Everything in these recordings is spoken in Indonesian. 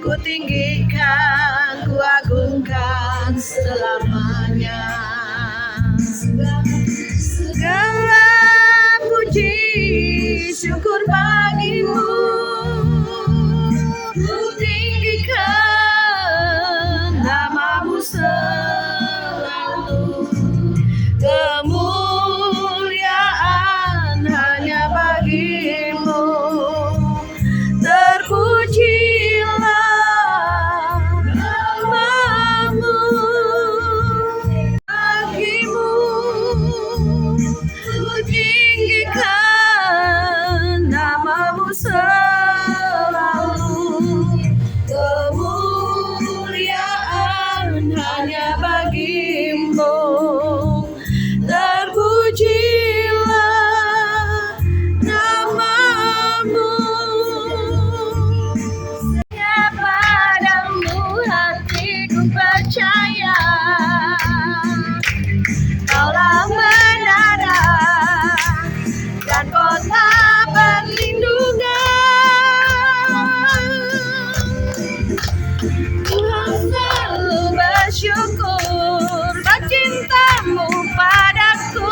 ku tinggikan, ku agungkan selamanya. Segala puji syukur bagimu, ku tinggikan namamu selalu. Kemuliaan hanya bagimu, terpujilah namamu. Bagimu ku tinggikan namamu selalu. Kemuliaan hanya bagimu, terpujilah namamu. Ya padamu hatiku percaya, Kaulah menara dan kota perlindungan. Tuhan selalu bersyukur cintamu padaku,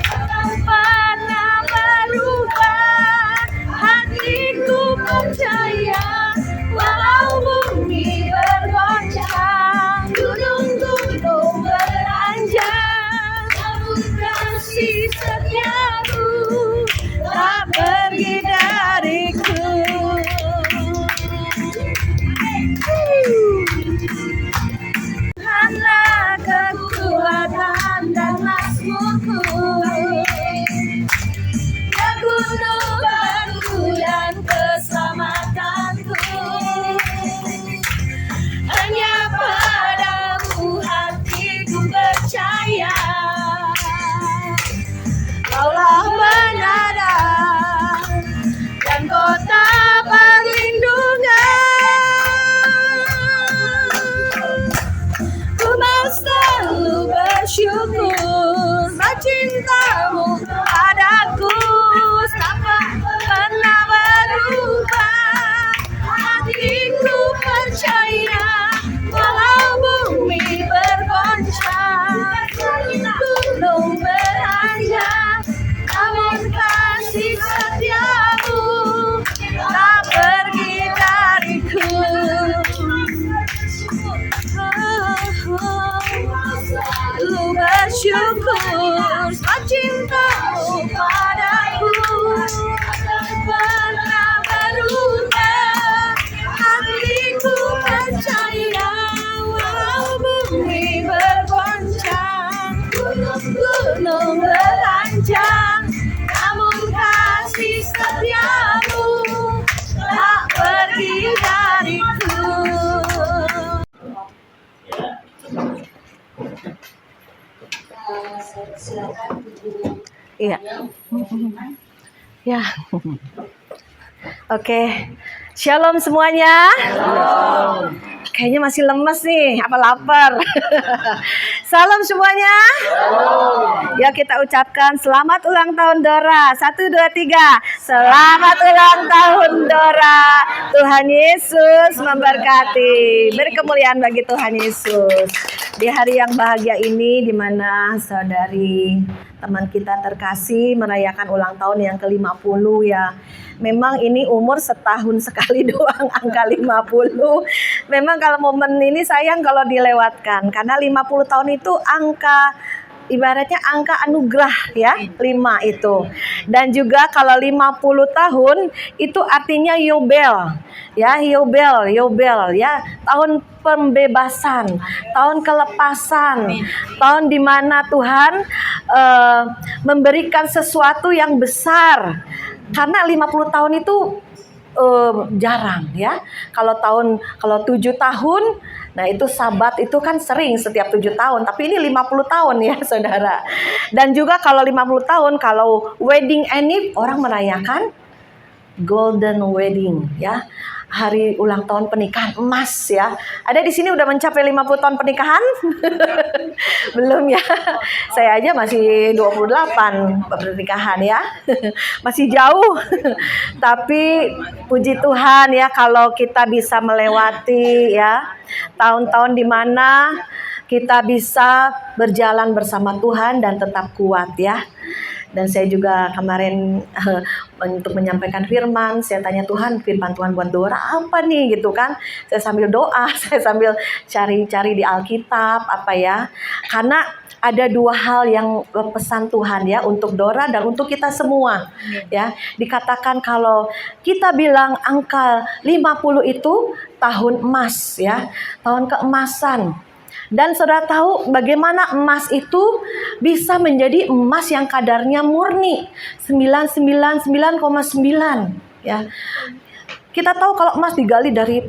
tak pernah berubah. Hatiku percaya, walau bumi bergoncang, gunung-gunung beranjak, namun kasih setiamu tak pergi dariku. Tuhanlah kekuatan dan mazmurku, ya gunungku dan keselamatanku. Hanya padamu hatiku percaya, Kaulah menara dan kota perlindungan. Selalu bersyukur cintamu padaku, tak pernah berubah. Hatiku percaya, walau bumi bergoncang, gunung beranjak, namun kasih setiamu tak pergi dariku. Lu bersyukur cintamu padaku, tak pernah berubah. Hatiku percaya, walau bumi bergoncang, gunung beranjak, namun kasih setiamu tak pergi dariku. Iya. Ya. Oke. Shalom semuanya. Shalom. Kayaknya masih lemes nih, apa lapar? Salam semuanya. Shalom. Ya, kita ucapkan selamat ulang tahun Dora. 1, 2, 3. Selamat ulang tahun Dora. Tuhan Yesus memberkati. Beri kemuliaan bagi Tuhan Yesus. Di hari yang bahagia ini, di mana saudari teman kita terkasih merayakan ulang tahun yang ke-50 ya. Memang ini umur setahun sekali doang, angka 50. Memang kalau momen ini sayang kalau dilewatkan, karena 50 tahun itu angka, ibaratnya angka anugerah ya, 5 itu. Dan juga kalau 50 tahun itu artinya yobel. Ya, yobel ya, tahun pembebasan, tahun kelepasan, tahun di mana Tuhan memberikan sesuatu yang besar. Karena 50 tahun itu jarang ya. Kalau 7 tahun, nah itu sabat itu kan sering setiap 7 tahun. Tapi ini 50 tahun ya saudara. Dan juga kalau 50 tahun, kalau wedding anniversary orang merayakan golden wedding ya. hari ulang tahun pernikahan emas ya. Ada di sini udah mencapai 50 tahun pernikahan? Belum ya. Saya aja masih 28 pernikahan ya. Masih jauh. Tapi puji Tuhan ya, kalau kita bisa melewati ya tahun-tahun di mana kita bisa berjalan bersama Tuhan dan tetap kuat ya. Dan saya juga kemarin untuk menyampaikan firman, saya tanya Tuhan, firman Tuhan buat Dora apa nih gitu kan. Saya sambil doa, saya sambil cari-cari di Alkitab apa ya. Karena ada dua hal yang pesan Tuhan ya untuk Dora dan untuk kita semua ya. Dikatakan kalau kita bilang angka 50 itu tahun emas ya, tahun keemasan. Dan saudara tahu bagaimana emas itu bisa menjadi emas yang kadarnya murni 999,9 ya. Kita tahu kalau emas digali dari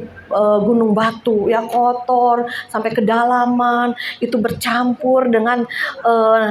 gunung batu ya, kotor sampai kedalaman, itu bercampur dengan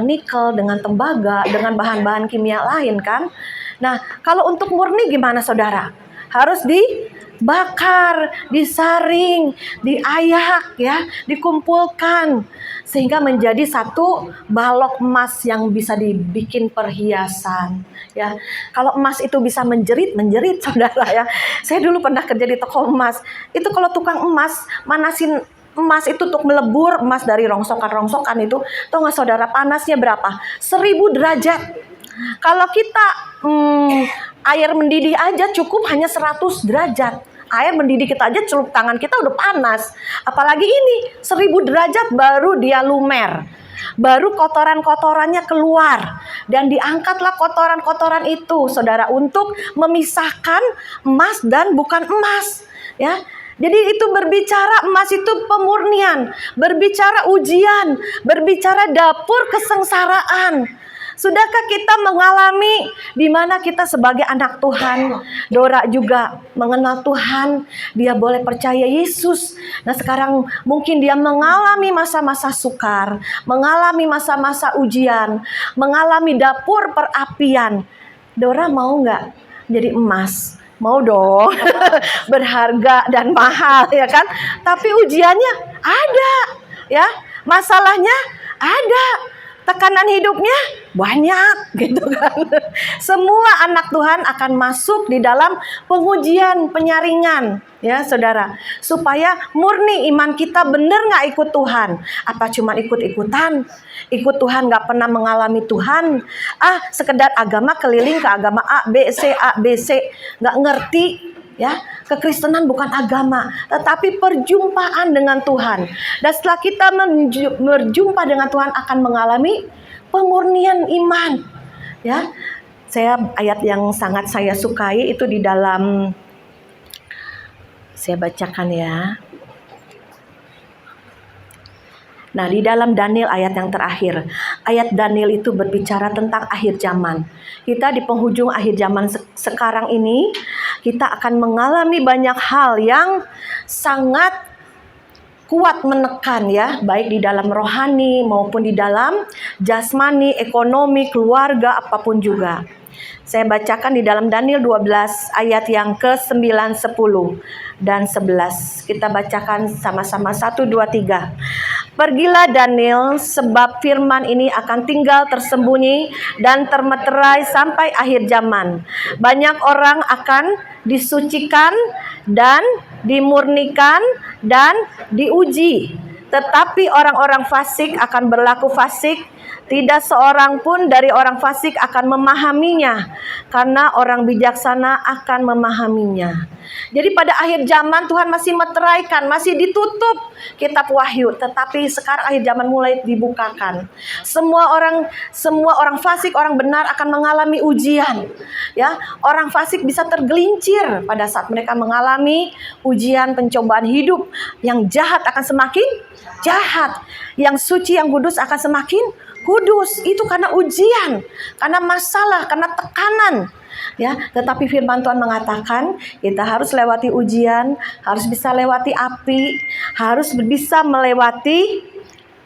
nikel, dengan tembaga, dengan bahan-bahan kimia lain kan. Nah, kalau untuk murni gimana saudara? Harus dibakar, disaring, diayak ya, dikumpulkan sehingga menjadi satu balok emas yang bisa dibikin perhiasan ya. Kalau emas itu bisa menjerit saudara ya. Saya dulu pernah kerja di toko emas. Itu kalau tukang emas manasin emas itu untuk melebur emas dari rongsokan itu, tahu nggak saudara panasnya berapa? 1000 derajat. Kalau kita air mendidih aja cukup hanya 100 derajat. Air mendidih kita aja celup tangan kita udah panas. Apalagi ini 1000 derajat baru dia lumer. Baru kotoran-kotorannya keluar. Dan diangkatlah kotoran-kotoran itu saudara untuk memisahkan emas dan bukan emas. Ya. Jadi itu berbicara emas itu pemurnian. Berbicara ujian. Berbicara dapur kesengsaraan. Sudahkah kita mengalami di mana kita sebagai anak Tuhan? Dora juga mengenal Tuhan, dia boleh percaya Yesus. Nah sekarang mungkin dia mengalami masa-masa sukar, mengalami masa-masa ujian, mengalami dapur perapian. Dora mau nggak jadi emas? Mau dong, berharga dan mahal ya kan? Tapi ujiannya ada, ya, masalahnya ada. Tekanan hidupnya banyak gitu kan. Semua anak Tuhan akan masuk di dalam pengujian, penyaringan ya saudara. Supaya murni iman kita benar gak ikut Tuhan. Apa cuma ikut-ikutan? Ikut Tuhan gak pernah mengalami Tuhan. Sekedar agama keliling ke agama A, B, C, gak ngerti. Ya, kekristenan bukan agama, tetapi perjumpaan dengan Tuhan. Dan setelah kita berjumpa dengan Tuhan akan mengalami pemurnian iman. Ya, ayat yang sangat saya sukai itu di dalam, saya bacakan ya. Nah, di dalam Daniel ayat yang terakhir. Ayat Daniel itu berbicara tentang akhir zaman. Kita di penghujung akhir zaman sekarang ini, kita akan mengalami banyak hal yang sangat kuat menekan ya, baik di dalam rohani maupun di dalam jasmani, ekonomi, keluarga, apapun juga. Saya bacakan di dalam Daniel 12 ayat yang ke-9, 10 dan 11. Kita bacakan sama-sama 1, 2, 3. Pergilah Daniel, sebab firman ini akan tinggal tersembunyi dan termeterai sampai akhir zaman. Banyak orang akan disucikan dan dimurnikan dan diuji. Tetapi orang-orang fasik akan berlaku fasik. Tidak seorang pun dari orang fasik akan memahaminya, karena orang bijaksana akan memahaminya. Jadi pada akhir zaman Tuhan masih meteraikan, masih ditutup kitab Wahyu, tetapi sekarang akhir zaman mulai dibukakan. Semua orang fasik, orang benar akan mengalami ujian. Ya, orang fasik bisa tergelincir pada saat mereka mengalami ujian, pencobaan hidup. Yang jahat akan semakin jahat, yang suci, yang kudus akan semakin kudus. Itu karena ujian, karena masalah, karena tekanan. Ya, tetapi firman Tuhan mengatakan kita harus lewati ujian, harus bisa lewati api, harus bisa melewati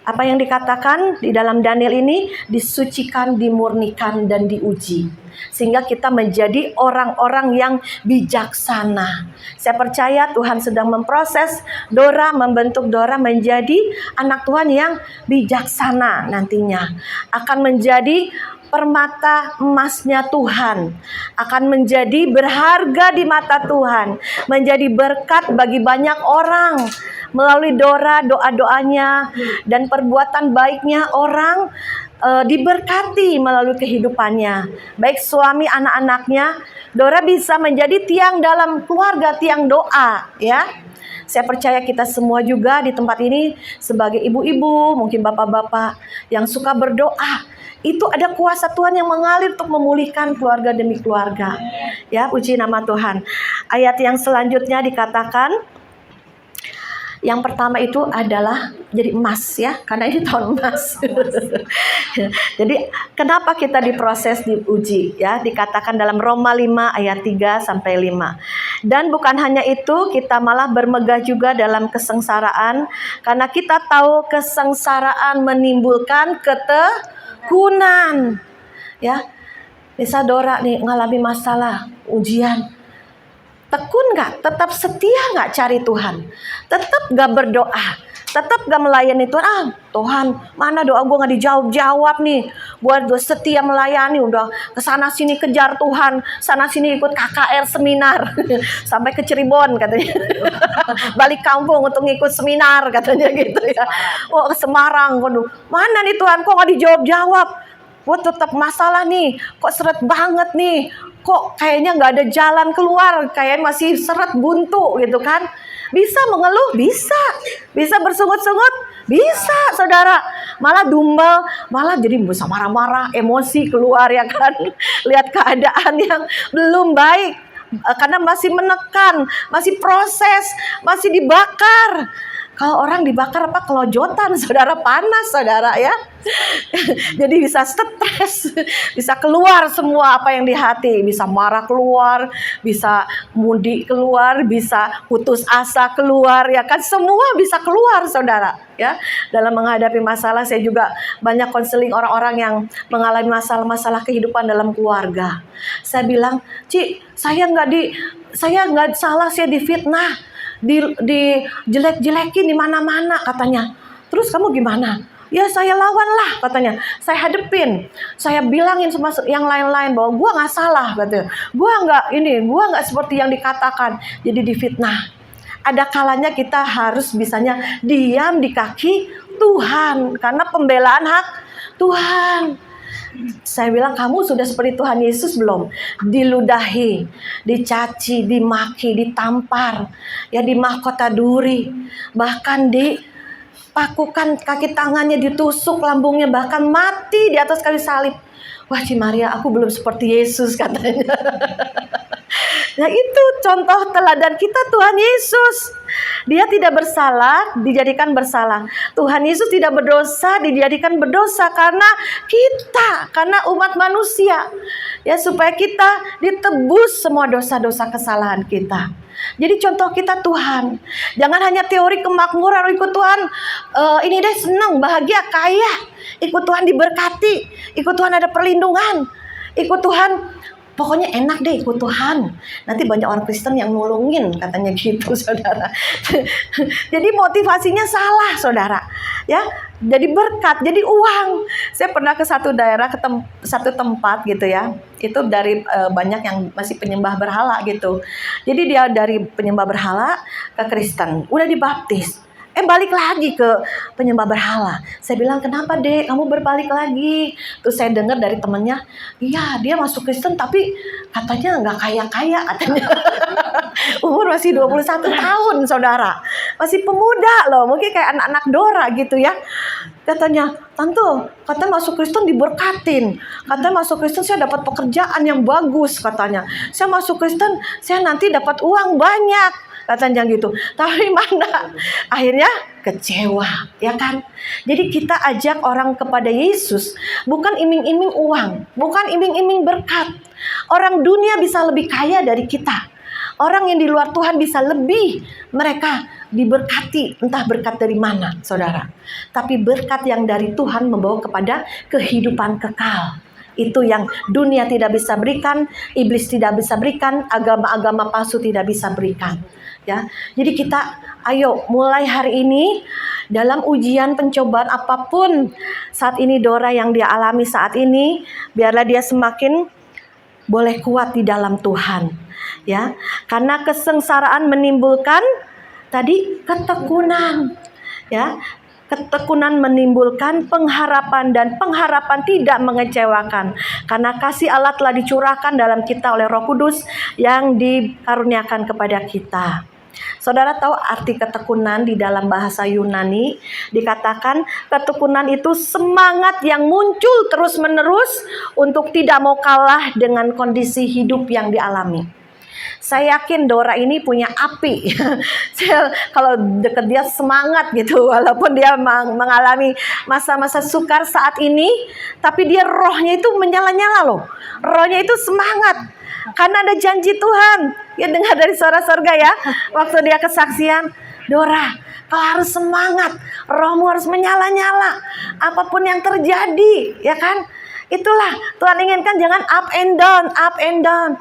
Apa yang dikatakan di dalam Daniel ini, disucikan, dimurnikan, dan diuji. Sehingga kita menjadi orang-orang yang bijaksana. Saya percaya Tuhan sedang memproses Dora, membentuk Dora menjadi anak Tuhan yang bijaksana nantinya. Akan menjadi permata emasnya Tuhan, akan menjadi berharga di mata Tuhan, menjadi berkat bagi banyak orang. Melalui Dora, doa-doanya dan perbuatan baiknya, orang diberkati melalui kehidupannya. Baik suami, anak-anaknya, Dora bisa menjadi tiang dalam keluarga, tiang doa, ya. Saya percaya kita semua juga di tempat ini sebagai ibu-ibu, mungkin bapak-bapak yang suka berdoa, itu ada kuasa Tuhan yang mengalir untuk memulihkan keluarga demi keluarga. Ya, puji nama Tuhan. Ayat yang selanjutnya dikatakan, yang pertama itu adalah jadi emas, ya, karena ini tahun emas. Jadi kenapa kita diproses, diuji, ya, dikatakan dalam Roma 5 ayat 3 sampai 5. Dan bukan hanya itu, kita malah bermegah juga dalam kesengsaraan, karena kita tahu kesengsaraan menimbulkan ketekunan. Ya, bisa Dora nih ngalami masalah, ujian. Tekun gak? Tetap setia gak cari Tuhan? Tetap gak berdoa? Tetap gak melayani Tuhan? Tuhan, mana doa gue gak dijawab-jawab nih? Gue setia melayani, udah kesana sini kejar Tuhan, sana sini ikut KKR seminar, sampai ke Cirebon katanya, balik kampung untuk ngikut seminar katanya gitu ya. Oh, ke Semarang, waduh, mana nih Tuhan, kok gak dijawab-jawab? Gue tetap masalah nih, kok seret banget nih, kok kayaknya nggak ada jalan keluar, kayak masih seret buntu gitu kan. Bisa mengeluh, bisa bersungut-sungut, bisa saudara. Malah dumel, malah jadi bisa marah-marah, emosi keluar ya kan. Lihat keadaan yang belum baik, karena masih menekan, masih proses, masih dibakar. Kalau orang dibakar apa kelojotan, saudara, panas saudara ya. Jadi bisa stres, bisa keluar semua apa yang di hati, bisa marah keluar, bisa mudik keluar, bisa putus asa keluar, ya kan, semua bisa keluar saudara ya. Dalam menghadapi masalah, saya juga banyak konseling orang-orang yang mengalami masalah-masalah kehidupan dalam keluarga. Saya bilang, Ci, saya nggak salah, saya difitnah, di jelek-jelekin di mana-mana katanya. Terus kamu gimana? Ya saya lawan lah katanya. Saya hadepin. Saya bilangin sama yang lain-lain bahwa gua nggak salah katanya. Gua nggak seperti yang dikatakan. Jadi difitnah. Ada kalanya kita harus bisanya diam di kaki Tuhan karena pembelaan hak Tuhan. Saya bilang, kamu sudah seperti Tuhan Yesus belum? Diludahi, dicaci, dimaki, ditampar, ya, dimahkota duri, bahkan dipakukan kaki tangannya, ditusuk lambungnya, bahkan mati di atas kayu salib. Wah, Ci Maria, aku belum seperti Yesus katanya. Nah, itu contoh teladan kita Tuhan Yesus. Dia tidak bersalah, dijadikan bersalah. Tuhan Yesus tidak berdosa, dijadikan berdosa karena kita, karena umat manusia. Ya, supaya kita ditebus semua dosa-dosa kesalahan kita. Jadi contoh kita Tuhan. Jangan hanya teori kemakmuran, ikut Tuhan, ini deh senang, bahagia, kaya. Ikut Tuhan diberkati, ikut Tuhan ada perlindungan, ikut Tuhan pokoknya enak deh ikut Tuhan. Nanti banyak orang Kristen yang nolongin katanya gitu saudara. Jadi motivasinya salah saudara. Ya, jadi berkat, jadi uang. Saya pernah ke satu daerah, satu tempat gitu ya. Itu dari banyak yang masih penyembah berhala gitu. Jadi dia dari penyembah berhala ke Kristen, udah dibaptis. Balik lagi ke penyembah berhala. Saya bilang, kenapa dek kamu berbalik lagi? Terus saya dengar dari temannya, iya dia masuk Kristen tapi katanya nggak kaya-kaya katanya. Umur masih 21 tahun saudara. Masih pemuda loh, mungkin kayak anak-anak Dora gitu ya. Katanya, tante, katanya masuk Kristen diberkatin. Katanya masuk Kristen saya dapat pekerjaan yang bagus katanya. Saya masuk Kristen saya nanti dapat uang banyak. Katanya gitu. Tapi mana? Akhirnya kecewa, ya kan? Jadi kita ajak orang kepada Yesus, bukan iming-iming uang, bukan iming-iming berkat. Orang dunia bisa lebih kaya dari kita. Orang yang di luar Tuhan bisa lebih, mereka diberkati, entah berkat dari mana, saudara. Tapi berkat yang dari Tuhan membawa kepada kehidupan kekal. Itu yang dunia tidak bisa berikan, iblis tidak bisa berikan, agama-agama palsu tidak bisa berikan. Ya, jadi kita ayo mulai hari ini dalam ujian pencobaan apapun saat ini Dora yang dia alami saat ini, biarlah dia semakin boleh kuat di dalam Tuhan. Ya, karena kesengsaraan menimbulkan tadi ketekunan. Ya, ketekunan menimbulkan pengharapan, dan pengharapan tidak mengecewakan. Karena kasih Allah telah dicurahkan dalam kita oleh Roh Kudus yang dikaruniakan kepada kita. Saudara tahu arti ketekunan di dalam bahasa Yunani? Dikatakan ketekunan itu semangat yang muncul terus-menerus untuk tidak mau kalah dengan kondisi hidup yang dialami. Saya yakin Dora ini punya api. Kalau deket dia semangat gitu, walaupun dia mengalami masa-masa sukar saat ini, tapi dia rohnya itu menyala-nyala loh. Rohnya itu semangat. Karena ada janji Tuhan. Ya, dengar dari suara surga ya. Waktu dia kesaksian, Dora, kau harus semangat. Rohmu harus menyala-nyala. Apapun yang terjadi, ya kan? Itulah Tuhan inginkan, jangan up and down, up and down.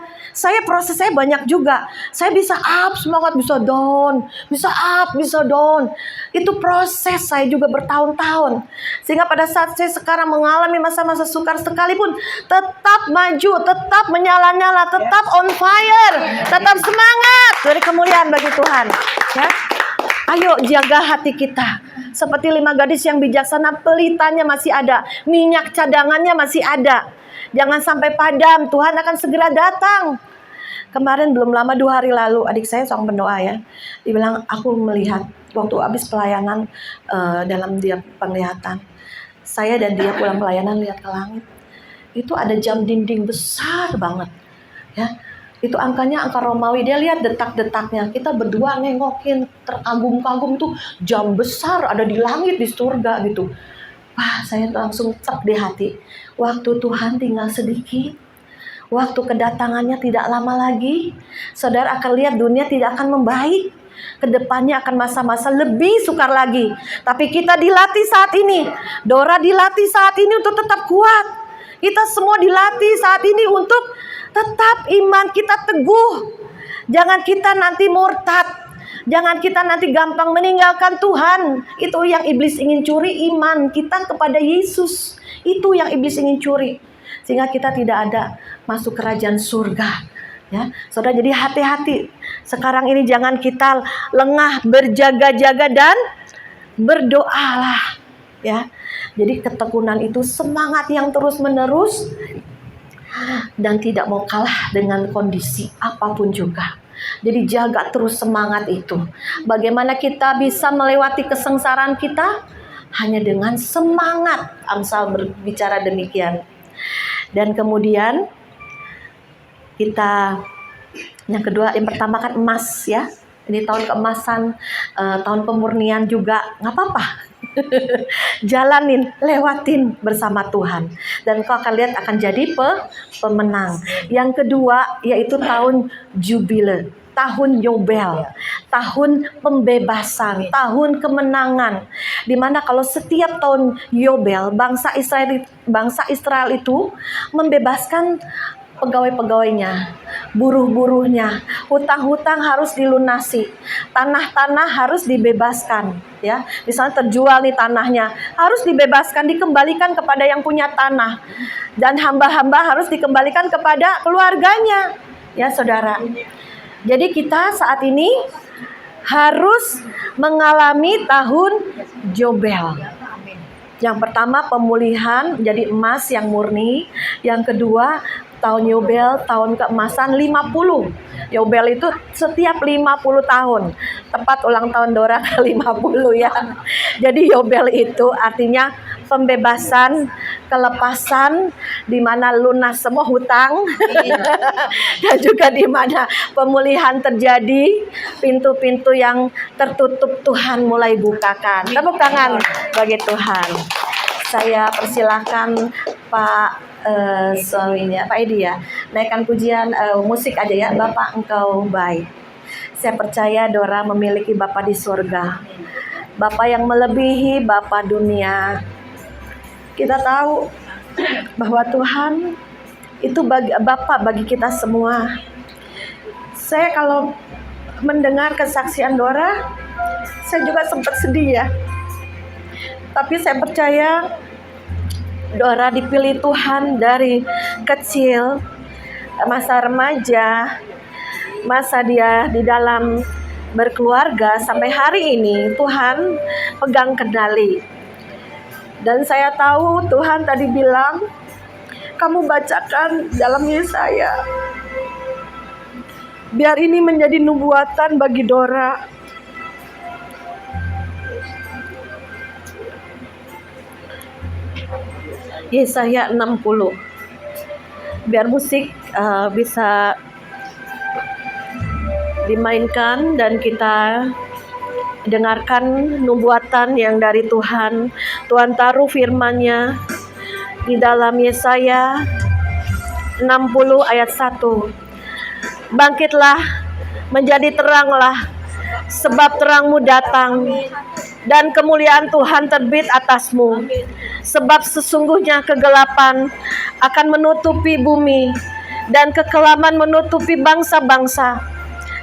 Proses saya banyak juga. Saya bisa up semangat, bisa down, bisa up, bisa down. Itu proses saya juga bertahun-tahun. Sehingga pada saat saya sekarang mengalami masa-masa sukar sekalipun, tetap maju, tetap menyala-nyala, tetap on fire, tetap semangat. Dari kemuliaan bagi Tuhan. Ya, ayo jaga hati kita. Seperti 5 gadis yang bijaksana, pelitanya masih ada, minyak cadangannya masih ada. Jangan sampai padam, Tuhan akan segera datang. Kemarin belum lama 2 hari lalu, adik saya seorang pendoa ya, dia bilang, aku melihat waktu habis pelayanan dalam dia penglihatan, saya dan dia pulang pelayanan lihat ke langit, itu ada jam dinding besar banget, ya. Itu angkanya angka Romawi, dia lihat detak-detaknya. Kita berdua nengokin, terkagum-kagum tuh jam besar ada di langit, di surga gitu. Wah, saya langsung cek di hati. Waktu Tuhan tinggal sedikit, waktu kedatangannya tidak lama lagi, saudara akan lihat dunia tidak akan membaik. Kedepannya akan masa-masa lebih sukar lagi. Tapi kita dilatih saat ini. Dora dilatih saat ini untuk tetap kuat. Kita semua dilatih saat ini untuk tetap iman kita teguh. Jangan kita nanti murtad. Jangan kita nanti gampang meninggalkan Tuhan. Itu yang iblis ingin curi, iman kita kepada Yesus. Itu yang iblis ingin curi. Sehingga kita tidak ada masuk kerajaan surga. Ya, saudara, jadi hati-hati. Sekarang ini jangan kita lengah, berjaga-jaga dan berdoalah. Ya, jadi ketekunan itu semangat yang terus-menerus dan tidak mau kalah dengan kondisi apapun juga. Jadi jaga terus semangat itu. Bagaimana kita bisa melewati kesengsaraan kita? Hanya dengan semangat. Amsal berbicara demikian. Dan kemudian kita yang kedua, yang pertama kan emas ya. Ini tahun keemasan, tahun pemurnian juga, nggak apa-apa. Jalanin, lewatin bersama Tuhan. Dan kau akan lihat akan jadi pemenang. Yang kedua yaitu tahun jubile, tahun Yobel, tahun pembebasan, tahun kemenangan. Dimana kalau setiap tahun Yobel, bangsa Israel itu membebaskan pegawai-pegawainya, buruh-buruhnya, hutang-hutang harus dilunasi, tanah-tanah harus dibebaskan, ya. Misalnya terjual nih tanahnya, harus dibebaskan, dikembalikan kepada yang punya tanah, dan hamba-hamba harus dikembalikan kepada keluarganya, ya saudara. Jadi kita saat ini harus mengalami tahun Yobel. Yang pertama pemulihan jadi emas yang murni, yang kedua tahun Yobel, tahun keemasan 50. Yobel itu setiap 50 tahun. Tepat ulang tahun Dora ke-50 ya. Jadi Yobel itu artinya pembebasan, kelepasan, di mana lunas semua hutang. Dan juga di mana pemulihan terjadi, pintu-pintu yang tertutup Tuhan mulai bukakan. Tepuk tangan bagi Tuhan. Saya persilahkan Pak suaminya Pak Edi ya, naikkan pujian musik aja ya. Bapak engkau baik. Saya percaya Dora memiliki Bapa di surga, Bapa yang melebihi Bapa dunia. Kita tahu bahwa Tuhan itu Bapa bagi kita semua. Saya kalau mendengar kesaksian Dora, saya juga sempat sedih ya. Tapi saya percaya Dora dipilih Tuhan dari kecil, masa remaja, masa dia di dalam berkeluarga sampai hari ini Tuhan pegang kendali. Dan saya tahu Tuhan tadi bilang, kamu bacakan dalam Yesaya. Biar ini menjadi nubuatan bagi Dora. Yesaya 60. Biar musik bisa dimainkan dan kita dengarkan nubuatan yang dari Tuhan. Tuhan taruh firman-Nya di dalam Yesaya 60 ayat 1. Bangkitlah, menjadi teranglah, sebab terangmu datang dan kemuliaan Tuhan terbit atasmu. Sebab sesungguhnya kegelapan akan menutupi bumi dan kekelaman menutupi bangsa-bangsa.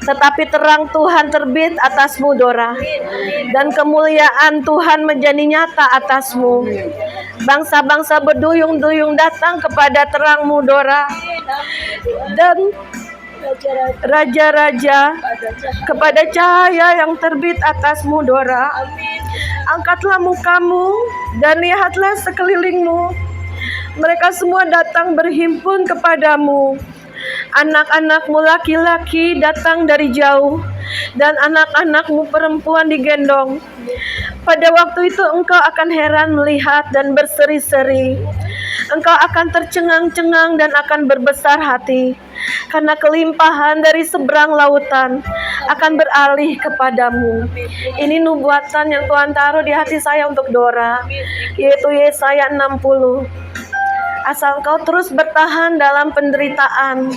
Tetapi terang Tuhan terbit atasmu, Dora, dan kemuliaan Tuhan menjadi nyata atasmu. Bangsa-bangsa berduyung-duyung datang kepada terangmu, Dora, dan raja-raja kepada cahaya yang terbit atasmu, Dora. Angkatlah mukamu dan lihatlah sekelilingmu. Mereka semua datang berhimpun kepadamu. Anak-anakmu laki-laki datang dari jauh, dan anak-anakmu perempuan digendong. Pada waktu itu engkau akan heran melihat dan berseri-seri. Engkau akan tercengang-cengang dan akan berbesar hati, karena kelimpahan dari seberang lautan akan beralih kepadamu. Ini nubuatan yang Tuhan taruh di hati saya untuk Dora, yaitu Yesaya 60. Asal engkau terus bertahan dalam penderitaan,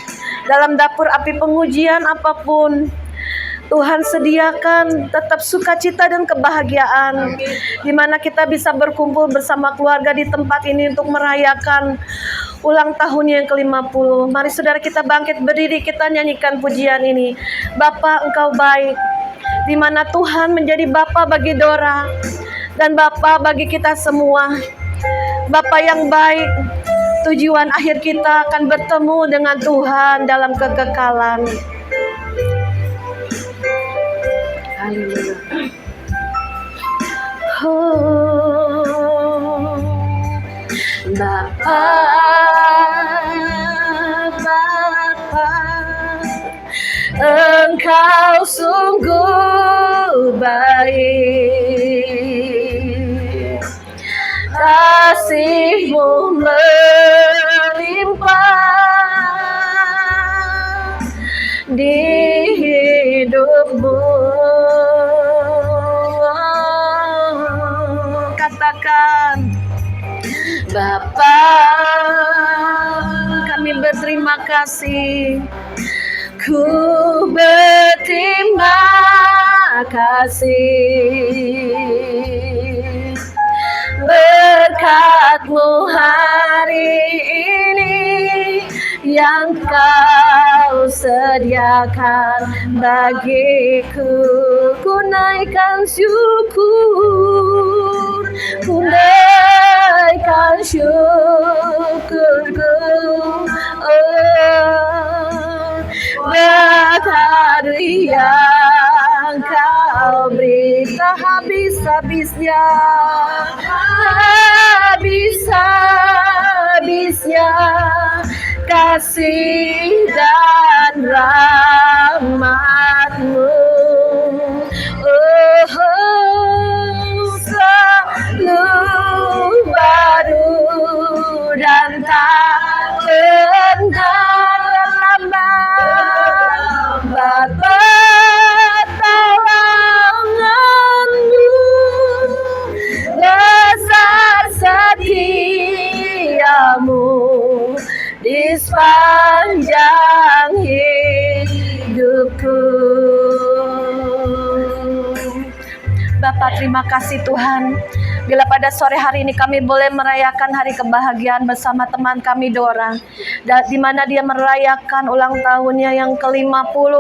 dalam dapur api pengujian apapun, Tuhan sediakan tetap sukacita dan kebahagiaan, di mana kita bisa berkumpul bersama keluarga di tempat ini untuk merayakan ulang tahun yang ke-50. Mari saudara kita bangkit berdiri, kita nyanyikan pujian ini. Bapa engkau baik, di mana Tuhan menjadi Bapa bagi Dora dan Bapa bagi kita semua. Bapa yang baik, tujuan akhir kita akan bertemu dengan Tuhan dalam kekekalan. Haleluya. Oh, Bapa, Bapa, Engkau sungguh baik, kasih-Mu melimpah di hidupmu. Katakan, Bapa, kami berterima kasih. Ku berterima kasih berkat-Mu hari ini yang Kau sediakan bagiku. Ku naikkan syukur, ku naikkan syukurku. Berkat yang Kau beri tak habis-habisnya, habis-habisnya kasih dan rahmat-Mu. Selalu baru dan tak pernah terlambat pertolongan-Mu. sepanjang hidupku. Bapak, terima kasih Tuhan, bila pada sore hari ini kami boleh merayakan hari kebahagiaan bersama teman kami Dora, di mana dia merayakan ulang tahunnya yang ke-50,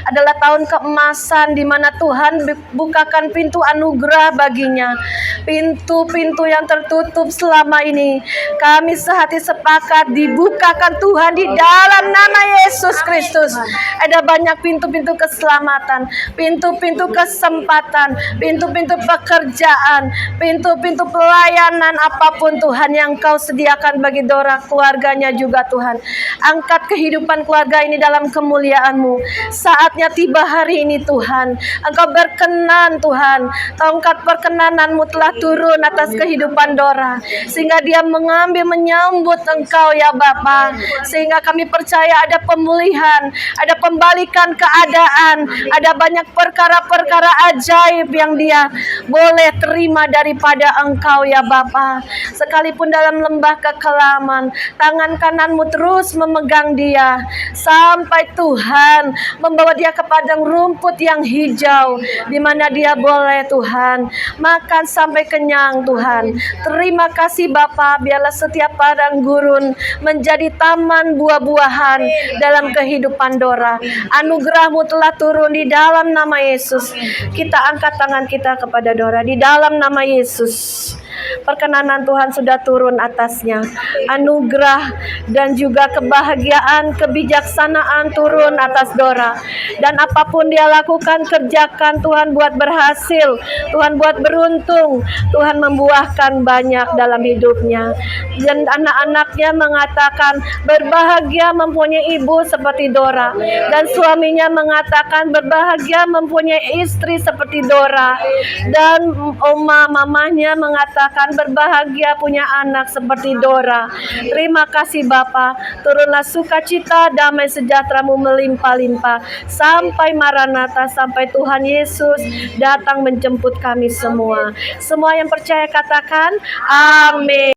adalah tahun keemasan di mana Tuhan bukakan pintu anugerah baginya. Pintu-pintu yang tertutup selama ini, kami sehati sepakat dibukakan Tuhan di dalam nama Yesus Kristus. Ada banyak pintu-pintu keselamatan, pintu-pintu kesempatan, pintu-pintu pekerjaan, pintu-pintu pelayanan apapun Tuhan yang Kau sediakan bagi Dora, keluarganya juga Tuhan. Angkat kehidupan keluarga ini dalam kemuliaan-Mu. Saatnya tiba hari ini Tuhan. Engkau berkenan Tuhan. Tongkat perkenanan-Mu telah turun atas kehidupan Dora, sehingga dia menyambut Engkau ya Bapa. Sehingga kami percaya ada pemulihan, ada pembalikan keadaan, ada banyak perkara-perkara ajaib yang dia boleh terima daripada Engkau ya Bapa. Sekalipun dalam lembah kekelaman, tangan kanan-Mu terus memegang dia, sampai Tuhan membawa dia ke padang rumput yang hijau, di mana dia boleh Tuhan makan sampai kenyang Tuhan. Terima kasih Bapa, biarlah setiap padang gurun menjadi taman buah-buahan dalam kehidupan Dora. Anugerah-Mu telah turun di dalam nama Yesus. Kita angkat tangan kita kepada Dora di dalam nama Yesus. Perkenanan Tuhan sudah turun atasnya. Anugerah dan juga kebahagiaan, kebijaksanaan turun atas Dora. Dan apapun dia lakukan, kerjakan Tuhan buat berhasil, Tuhan buat beruntung, Tuhan membuahkan banyak dalam hidupnya. Dan anak-anaknya mengatakan berbahagia mempunyai ibu seperti Dora. Dan suaminya mengatakan berbahagia mempunyai istri seperti Dora. Dan mamanya mengatakan berbahagia punya anak seperti Dora. Terima kasih Bapa. Turunlah sukacita, damai sejahtera-Mu melimpah-limpah sampai Maranatha, sampai Tuhan Yesus datang menjemput kami semua. Semua yang percaya katakan amin.